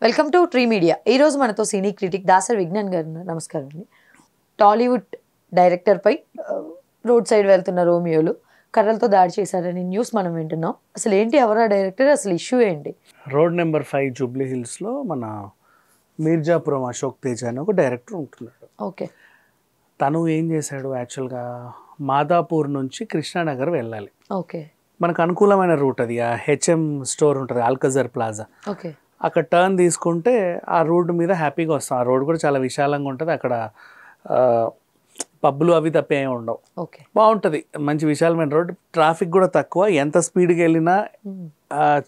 Welcome to tree media. ఈరోజు మనతో సినీ critic Dasari Vignan గారు ఉన్నారు. నమస్కారం అండి. టాలీవుడ్ డైరెక్టర్పై రోడ్ సైడ్ వెళ్తున్న రోమియోలు కర్రలతో దాడి చేశారని న్యూస్ మనం వింటున్నాం. అసలు ఏంటి, ఎవరా డైరెక్టర్, అసలు ఇష్యూ ఏంటి? రోడ్ నెంబర్ 5 జూబ్లీ హిల్స్లో మన మీర్జాపురం అశోక్ తేజ్ అని ఒక డైరెక్టర్ ఉంటున్నాడు. ఓకే. తను ఏం చేశాడు, యాక్చువల్గా మాదాపూర్ నుంచి కృష్ణానగర్ వెళ్ళాలి. ఓకే. మనకు అనుకూలమైన రూట్ అది. ఆ హెచ్ఎం స్టోర్ ఉంటుంది, ఆల్కజర్ ప్లాజా. ఓకే. అక్కడ టర్న్ తీసుకుంటే ఆ రోడ్ మీద హ్యాపీగా వస్తాం. ఆ రోడ్ కూడా చాలా విశాలంగా ఉంటుంది. అక్కడ పబ్బులు అవి తప్ప ఏమి ఉండవు. ఓకే. బాగుంటుంది, మంచి విశాలమైన రోడ్. ట్రాఫిక్ కూడా తక్కువ, ఎంత స్పీడ్కి వెళ్ళినా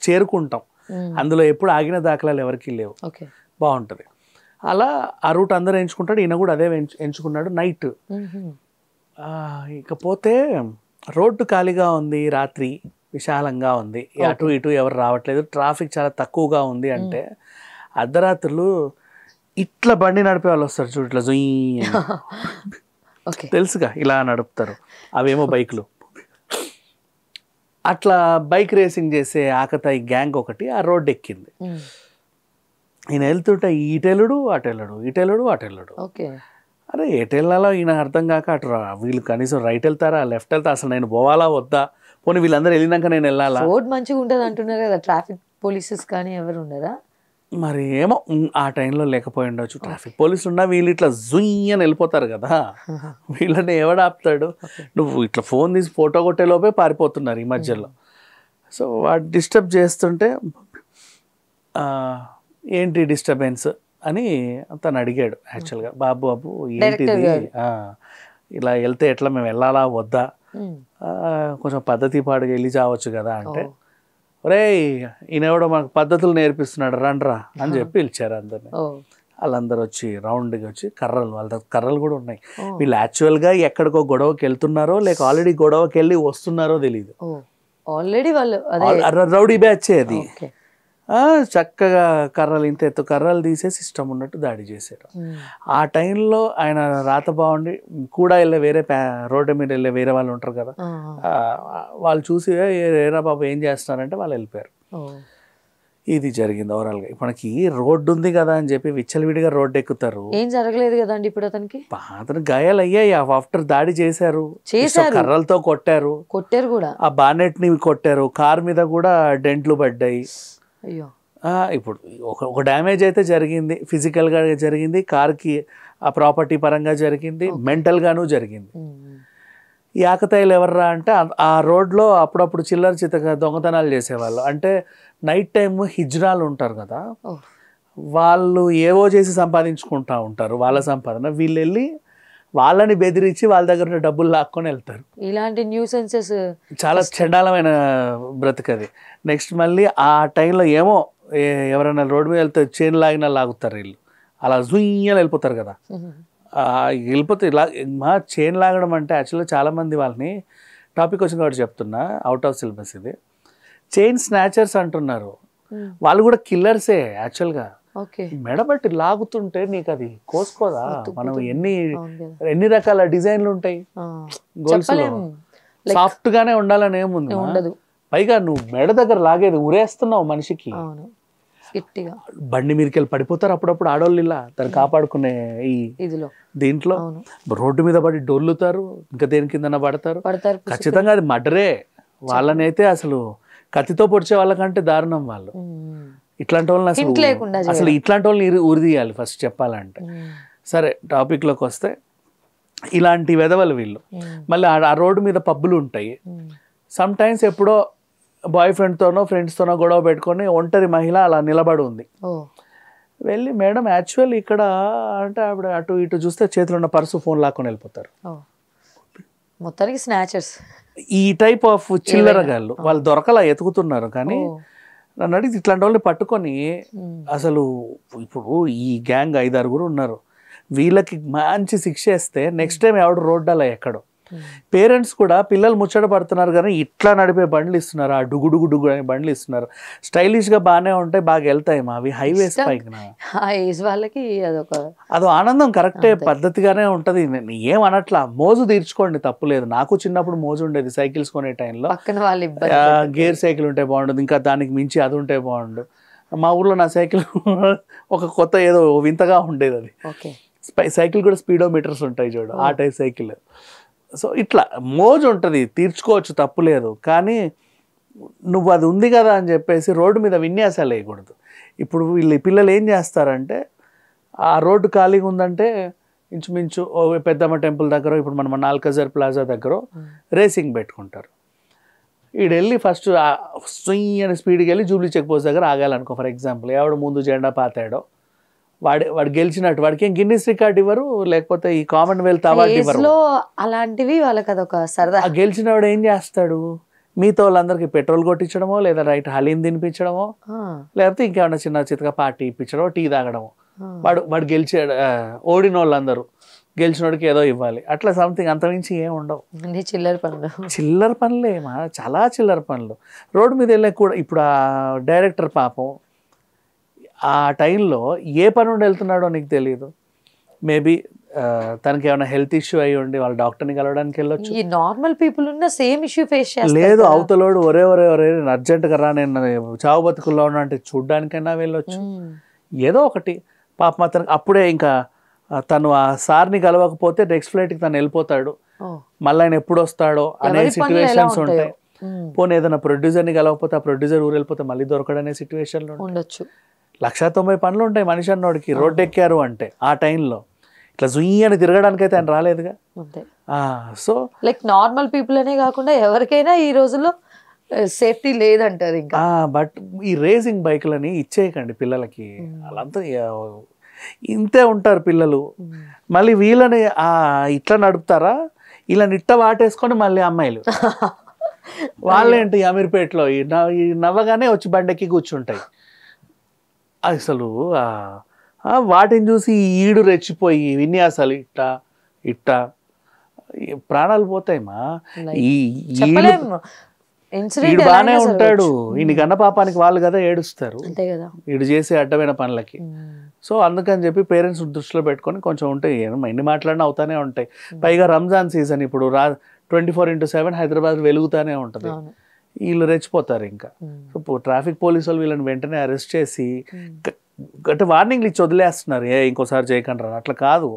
చేరుకుంటాం. అందులో ఎప్పుడు ఆగిన దాఖలాలు ఎవరికి లేవు. ఓకే. బాగుంటుంది. అలా ఆ రూట్ అందరూ ఎంచుకుంటాడు, ఈయన కూడా అదే ఎంచుకున్నాడు. నైట్ ఇకపోతే రోడ్డు ఖాళీగా ఉంది, రాత్రి విశాలంగా ఉంది, అటు ఇటు ఎవరు రావట్లేదు, ట్రాఫిక్ చాలా తక్కువగా ఉంది. అంటే అర్ధరాత్రులు ఇట్లా బండి నడిపే వాళ్ళు వస్తారు చూడు, ఇట్లా జుయ్ తెలుసుగా, ఇలా నడుపుతారు. అవేమో బైక్లు. అట్లా బైక్ రేసింగ్ చేసే ఆకతాయి గ్యాంగ్ ఒకటి ఆ రోడ్డు ఎక్కింది. ఈయన వెళ్తుంటే ఇటెళ్ళడు అటెళ్ళడు, ఇటెళ్ళడు అటెళ్ళడు. అరే ఎటెళ్ళాలో ఈయన అర్థం కాక అటు వీళ్ళు కనీసం రైట్ వెళ్తారా లెఫ్ట్ వెళ్తారా, అసలు నేను పోవాలా వద్దా, పోనీ వీళ్ళందరూ వెళ్ళినాక నేను వెళ్ళాలా. రోడ్ మంచిగా ఉంటుంది అంటున్నారు కదా, ట్రాఫిక్ పోలీసెస్ కానీ ఎవరు ఉండరా? మరి ఏమో ఆ టైంలో లేకపోయి ఉండొచ్చు. ట్రాఫిక్ పోలీసులు ఉన్నా వీళ్ళు ఇట్లా జుయ్ అని వెళ్ళిపోతారు కదా, వీళ్ళని ఎవడు ఆపుతాడు. నువ్వు ఇట్లా ఫోన్ తీసి ఫోటో కొట్టే లోపే పారిపోతున్నారు ఈ మధ్యలో. సో వాడు డిస్టర్బ్ చేస్తుంటే ఏంటి డిస్టర్బెన్స్ అని తను అడిగాడు. యాక్చువల్గా బాబు ఏంటిది, ఇలా వెళ్తే ఎట్లా, మేము వెళ్ళాలా వద్దా, కొంచెం పద్ధతి పాడుగా వెళ్ళి చావచ్చు కదా అంటే, ఒరే ఈయన ఎవడో మనకు పద్ధతులు నేర్పిస్తున్నాడు రండ్రా అని చెప్పి పిలిచారు అందరినీ. వాళ్ళందరూ వచ్చి రౌండ్గా వచ్చి కర్రలు, వాళ్ళ దగ్గర కర్రలు కూడా ఉన్నాయి. వీళ్ళు యాక్చువల్గా ఎక్కడికో గొడవకి వెళ్తున్నారో లేక ఆల్రెడీ గొడవకి వెళ్ళి వస్తున్నారో తెలియదు. ఆల్రెడీ వాళ్ళు రౌడీ బ్యాచ్ అది. చక్కగా కర్రలు, ఇంత ఎత్తు కర్రలు తీసేసి ఇష్టం ఉన్నట్టు దాడి చేశారు. ఆ టైంలో ఆయన రాత బాగుండి కూడా వెళ్ళే వేరే రోడ్డు మీద వెళ్ళే వేరే వాళ్ళు ఉంటారు కదా, వాళ్ళు చూసి ఏరా బాబు ఏం చేస్తున్నారంటే వాళ్ళు వెళ్ళిపోయారు. ఇది జరిగింది ఓవరాల్గా. మనకి రోడ్డు ఉంది కదా అని చెప్పి విచ్చలవిడిగా రోడ్డు ఎక్కుతారు. ఏం జరగలేదు కదండి ఇప్పుడు అతనికి. అతను గాయాలు అయ్యాయి. ఆఫ్టర్ దాడి చేశారు, కర్రలతో కొట్టారు కూడా, ఆ బానెట్ ని కొట్టారు, కార్ మీద కూడా డెంట్లు పడ్డాయి. ఇప్పుడు ఒక డ్యామేజ్ అయితే జరిగింది, ఫిజికల్గా జరిగింది, కార్కి ఆ ప్రాపర్టీ పరంగా జరిగింది, మెంటల్గాను జరిగింది. ఈ ఆకతాయిలు ఎవర్రా అంటే ఆ రోడ్లో అప్పుడప్పుడు చిల్లర చితక దొంగతనాలు చేసేవాళ్ళు. అంటే నైట్ టైమ్ హిజ్రాలు ఉంటారు కదా, వాళ్ళు ఏవో చేసి సంపాదించుకుంటా ఉంటారు వాళ్ళ సంపాదన. వీళ్ళు వెళ్ళి వాళ్ళని బెదిరించి వాళ్ళ దగ్గర డబ్బులు లాక్కొని వెళ్తారు. ఇలాంటి న్యూసెన్సెస్ చాలా చండాలమైన బ్రతుకది. నెక్స్ట్ మళ్ళీ ఆ టైంలో ఏమో ఎవరైనా రోడ్డు మీద వెళ్తే చైన్ లాగినా లాగుతారు వీళ్ళు, అలా జుయ్యని వెళ్ళిపోతారు కదా. వెళ్ళిపోతే ఇలా మా చైన్ లాగడం అంటే యాక్చువల్గా చాలామంది వాళ్ళని, టాపిక్ వచ్చిన కాబట్టి చెప్తున్నా, అవుట్ ఆఫ్ సిలబస్ ఇది, చైన్ స్నాచర్స్ అంటున్నారు. వాళ్ళు కూడా కిల్లర్సే యాక్చువల్గా. మెడబట్టి లాగుతుంటే నీకు అది కోసుకోదా? మనం ఎన్ని రకాల డిజైన్లు ఉంటాయి గోల్స్లో, సాఫ్ట్ గానే ఉండాలని ఏముంది. పైగా నువ్వు మెడ దగ్గర లాగేది ఉరేస్తున్నావు మనిషికి. బండి మీదకి వెళ్ళి పడిపోతారు అప్పుడప్పుడు ఆడవాళ్ళు, ఇలా దాన్ని కాపాడుకునే ఈ దీంట్లో రోడ్డు మీద పడి డొల్లుతారు, ఇంకా దేని కింద పడతారు. ఖచ్చితంగా అది మర్డరే. వాళ్ళని అయితే అసలు కత్తితో పొడిచే వాళ్ళకంటే దారుణం వాళ్ళు. ఇట్లాంటి వాళ్ళని అసలు ఇట్లాంటి వాళ్ళని ఉరిదీయాలి ఫస్ట్ చెప్పాలంటే. సరే టాపిక్లోకి వస్తే, ఇలాంటి వెధవలు వీళ్ళు. మళ్ళీ ఆ రోడ్డు మీద పబ్బులు ఉంటాయి. సమ్ టైమ్స్ ఎప్పుడో బాయ్ ఫ్రెండ్తోనో ఫ్రెండ్స్తోనో గొడవ పెట్టుకొని ఒంటరి మహిళ అలా నిలబడి ఉంది. వెళ్ళి మేడం యాక్చువల్ ఇక్కడ అంటే ఆవిడ అటు ఇటు చూస్తే చేతిలో ఉన్న పర్సు ఫోన్ లాక్కొని వెళ్ళిపోతారు. మొత్తానికి స్నాచర్స్, ఈ టైప్ ఆఫ్ చిల్లరగాళ్ళు. వాళ్ళు దొరకలా ఎతుకుతున్నారు. కానీ నన్ను అడిగి ఇట్లాంటి వాళ్ళని పట్టుకొని, అసలు ఇప్పుడు ఈ గ్యాంగ్ 5-6 ఉన్నారు, వీళ్ళకి మంచి శిక్ష వేస్తే నెక్స్ట్ టైం ఎవడు రోడ్డు ఎక్కడో. పేరెంట్స్ కూడా పిల్లలు ముచ్చట పడుతున్నారు కానీ ఇట్లా నడిపే బండ్లు ఇస్తున్నారు, ఆ డుగుడుగు అనే బండ్లు ఇస్తున్నారు. స్టైలిష్గా బాగానే ఉంటాయి, బాగా వెళ్తాయి. అవి హైవేస్ వాళ్ళకి అదో ఆనందం, కరెక్టే, పద్ధతిగానే ఉంటుంది. ఏం అనట్లా, మోజు తీర్చుకోండి, తప్పులేదు. నాకు చిన్నప్పుడు మోజు ఉండేది సైకిల్స్ కొనే టైంలో. గేర్ సైకిల్ ఉంటే బాగుంటుంది, ఇంకా దానికి మించి అది ఉంటే బాగుండు. మా ఊర్లో నా సైకిల్ ఒక కొత్త ఏదో వింతగా ఉండేది అది. సైకిల్ కూడా స్పీడోమీటర్స్ ఉంటాయి చూడు, ఆ టైప్ సైకిల్. సో ఇట్లా మోజు ఉంటుంది, తీర్చుకోవచ్చు, తప్పు లేదు. కానీ నువ్వు అది ఉంది కదా అని చెప్పేసి రోడ్డు మీద విన్యాసాలు వేయకూడదు. ఇప్పుడు వీళ్ళు పిల్లలు ఏం చేస్తారంటే, ఆ రోడ్డు ఖాళీగా ఉందంటే ఇంచుమించు పెద్దమ్మ టెంపుల్ దగ్గర, ఇప్పుడు మనం నాల్కజర్ ప్లాజా దగ్గర రేసింగ్ పెట్టుకుంటారు. ఈడెళ్ళి ఫస్ట్ అని స్పీడ్కి వెళ్ళి జూబ్లీ చెక్ పోస్ట్ దగ్గర ఆగాలనుకో ఫర్ ఎగ్జాంపుల్. ఎవడు ముందు జెండా పాతాడో వాడు గెలిచినట్టు. వాడికి ఏం గిన్నిస్ రికార్డ్ ఇవ్వరు, లేకపోతే ఈ కామన్వెల్త్ అవార్డు ఇవ్వరు. అలాంటివి వాళ్ళకి అదొక సరదా. గెలిచిన వాడు ఏం చేస్తాడు, మిగతా వాళ్ళందరికీ పెట్రోల్ కొట్టించడమో, లేదా రైట్ హలీం తినిపించడమో, లేకపోతే ఇంకేమన్నా చిన్న చిత్తగా పార్టీ ఇప్పించడమో, టీ తాగడమో. వాడు గెలిచాడు, ఓడిన వాళ్ళందరూ గెలిచినోడికి ఏదో ఇవ్వాలి, అట్లా సంథింగ్. అంతమించి ఏం ఉండవు. చిల్లర పనులేమా, చాలా చిల్లర పనులు. రోడ్డు మీద వెళ్ళే కూడా ఇప్పుడు ఆ డైరెక్టర్ పాపం ఆ టైంలో ఏ పని ఉండి వెళ్తున్నాడో నీకు తెలియదు. మేబీ తనకి ఏమైనా హెల్త్ ఇష్యూ అయ్యి ఉండి వాళ్ళ డాక్టర్ని కలవడానికి వెళ్ళొచ్చు. ఈ నార్మల్ పీపుల్ ఉన్న సేమ్ ఇష్యూ ఫేస్ చేస్తారు. లేదు, అవతలోడు ఒరే అర్జెంటుగా రా, నేను చావు బతుకుల్లో ఉన్నా అంటే చూడ్డానికైనా వెళ్ళొచ్చు. ఏదో ఒకటి పాపం అతనికి అప్పుడే ఇంకా తను ఆ సార్ని కలవకపోతే నెక్స్ట్ ఫ్లైట్కి తను వెళ్ళిపోతాడు, మళ్ళీ ఆయన ఎప్పుడు వస్తాడో అనే సిచ్యువేషన్స్ ఉంటాయి. పోనీ ఏదైనా ప్రొడ్యూసర్ని కలవకపోతే ఆ ప్రొడ్యూసర్ ఊరు వెళ్ళిపోతే మళ్ళీ దొరకడనే సిచ్యువేషన్లో ఉండొచ్చు. 190 పనులు ఉంటాయి మనిషి అన్నోడికి. రోడ్డు ఎక్కారు అంటే ఆ టైంలో ఇట్లా జుయ్యని తిరగడానికి అయితే ఆయన రాలేదుగా. సో లైక్ నార్మల్ పీపుల్ అనే కాకుండా ఎవరికైనా ఈ రోజుల్లో సేఫ్టీ లేదంటారు ఇంకా. బట్ ఈ రేసింగ్ బైక్లని ఇచ్చేయకండి పిల్లలకి. వాళ్ళంతా ఇంతే ఉంటారు పిల్లలు. మళ్ళీ వీళ్ళని ఇట్లా నడుపుతారా, వీళ్ళని ఇట్ట వాటేసుకొని మళ్ళీ అమ్మాయిలు వాళ్ళేంటి అమీర్పేటలో ఈ నవ్వగానే వచ్చి బండెక్కి కూర్చుంటాయి. అసలు వాటిని చూసి ఈడు రెచ్చిపోయి విన్యాసాలు ఇట్ట ప్రాణాలు పోతాయమ్మా. వీడు బాగానే ఉంటాడు, ఈయన కన్న పాపానికి వాళ్ళు కదా ఏడుస్తారు, వీడు చేసే అడ్డమైన పనులకి. సో అందుకని చెప్పి పేరెంట్స్ దృష్టిలో పెట్టుకొని కొంచెం ఉంటాయి, ఎన్ని మాట్లాడినా అవుతానే ఉంటాయి. పైగా రంజాన్ సీజన్ ఇప్పుడు 24/7 హైదరాబాద్ వెలుగుతానే ఉంటుంది. వీళ్ళు రెచ్చిపోతారు ఇంకా. సో ట్రాఫిక్ పోలీసు వాళ్ళు వీళ్ళని వెంటనే అరెస్ట్ చేసి అంటే వార్నింగ్లు ఇచ్చి వదిలేస్తున్నారు, ఇంకోసారి చేయకండి రా. అట్లా కాదు,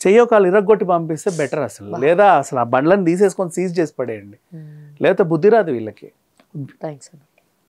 చెయ్యొకాలు ఇరగొట్టి పంపిస్తే బెటర్ అసలు. లేదా అసలు ఆ బండ్లను తీసేసుకొని సీజ్ చేసి పడేయండి, లేకపోతే బుద్ధి రాదు వీళ్ళకి. థ్యాంక్స్.